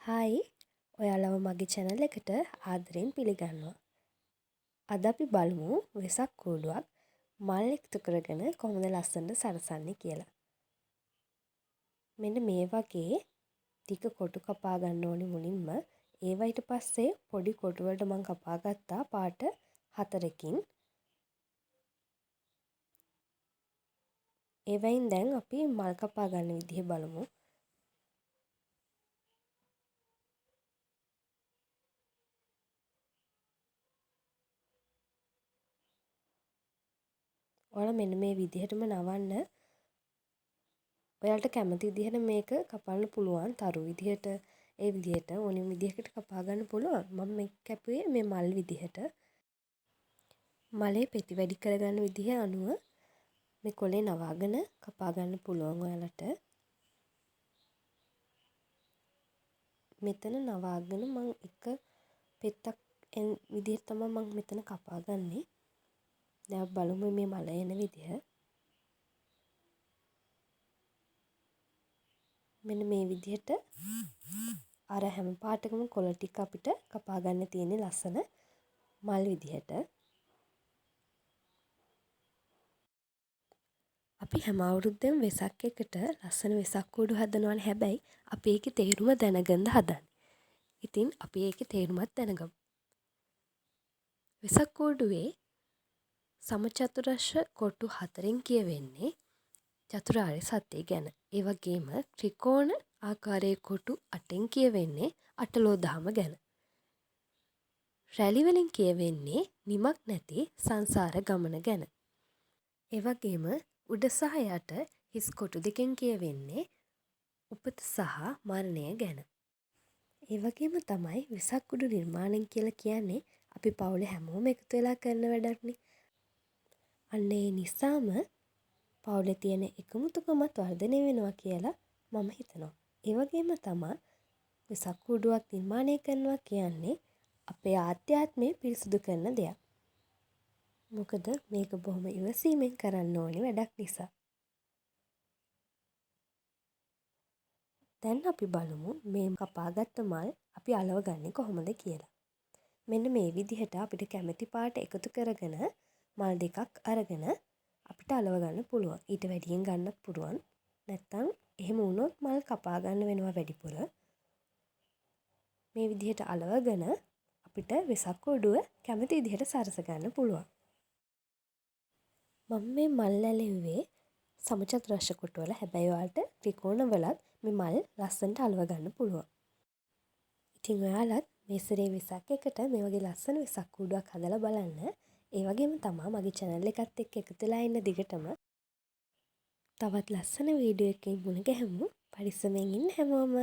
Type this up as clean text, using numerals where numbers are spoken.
Hi ඔයාලව මගේ channel එකට ආදරයෙන් පිළිගන්නවා. අද අපි බලමු වෙසක් කූඩුවක් මල් එකතු කරගෙන කොහොමද ලස්සනට සරසන්නේ කියලා. මෙන්න මේ වගේ ටික කොටු කපා ගන්න ඕනි මුලින්ම. ඒවා ඊට පස්සේ පොඩි කොටු වලට මම කපා ගත්තා පාට 4කින්. ඒවයින් දැන් අපි මල් කපා ගන්න විදිහ බලමු. ඔයාලා මෙන්න මේ විදිහටම නවන්න. ඔයාලට කැමති විදිහට මේක කපන්න පුළුවන්. තරු විදිහට ඒ විදිහට ඕනෙම විදිහකට කපා ගන්න පුළුවන්. මම මේක කැපුවේ මේ මල් විදිහට. මලේ පෙති වැඩි කරගන්න විදිහ අනුව මේ කොලේ නවාගෙන කපා ගන්න පුළුවන් ඔයාලට. මෙතන නවාගෙන මම එක පෙත්තක් විදිහට තමයි මම මෙතන කපා ගන්නෙ. දැන් බලමු මේ මල එන විදිහ. මෙන්න මේ විදිහට අර හැම පාටකම කොළ ටික අපිට කපා ගන්න තියෙන්නේ ලස්සන මල් විදිහට. අපි හැම අවුරුද්දෙම වෙසක් එකට ලස්සන වෙසක් කූඩු හදනවනේ. හැබැයි අපි ඒකේ තේරුම දැනගන්න හදන්නේ. ඉතින් අපි ඒකේ තේරුමත් දැනගමු. වෙසක් කූඩුවේ සමචතුරස්‍ර කොටු 4න් කියවෙන්නේ චතුරාර්ය සත්‍යය ගැන. ඒ වගේම ත්‍රිකෝණ ආකාරයේ කොටු 8න් කියවෙන්නේ අටලෝ දහම ගැන. රැලි වලින් කියවෙන්නේ නිමක් නැති සංසාර ගමන ගැන. ඒ වගේම උඩ සහ යට හිස් කොටු දෙකෙන් කියවෙන්නේ උපත සහ මරණය ගැන. ඒ වගේම තමයි වෙසක් කූඩු නිර්මාණය කියලා කියන්නේ අපි පවුලේ හැමෝම එකතු වෙලා කරන වැඩක්නේ. අන්න ඒ නිසාම පවුලේ තියෙන එකමුතුකමත් වර්ධනය වෙනවා කියලා මම හිතනවා. ඒ වගේම තමයි වෙසක් කූඩුවක් නිර්මාණය කරනවා කියන්නේ අපේ ආධ්‍යාත්මය පිරිසුදු කරන දෙයක්. මොකද මේක බොහොම ඉවසීමෙන් කරන්න ඕනි වැඩක් නිසා. දැන් අපි බලමු මේ කපාගත්ත මල් අපි අලව ගන්නේ කොහොමද කියලා. මෙන්න මේ විදිහට අපිට කැමති පාට එකතු කරගෙන මල් දෙකක් අරගෙන අපිට අලව ගන්න පුළුවන්. ඊට වැඩියෙන් ගන්නත් පුළුවන්. නැත්තම් එහෙම වුණොත් මල් කපා ගන්න වෙනවා වැඩිපුර. මේ විදිහට අලවගෙන අපිට වෙසක් කූඩුව කැමති විදිහට සරස ගන්න පුළුවන්. මම මේ මල් ඇලෙව්වේ සමචතුරස්‍ර කොටු වල. හැබැයි ඔයාලට ත්‍රිකෝණ වලත් මේ මල් ලස්සනට අලව ගන්න පුළුවන්. ඉතින් ඔයාලත් මේ සැරේ වෙසක් එකට මේ වගේ ලස්සන වෙසක් කූඩුවක් හදලා බලන්න. ඒ වගේම තමයි මගේ channel එකත් එක්ක එකතු වෙලා ඉන්න දිගටම තවත් ලස්සන වීඩියෝ එකකින් මුණ ගැහෙමු. පරිස්සමෙන් ඉන්න හැමෝම.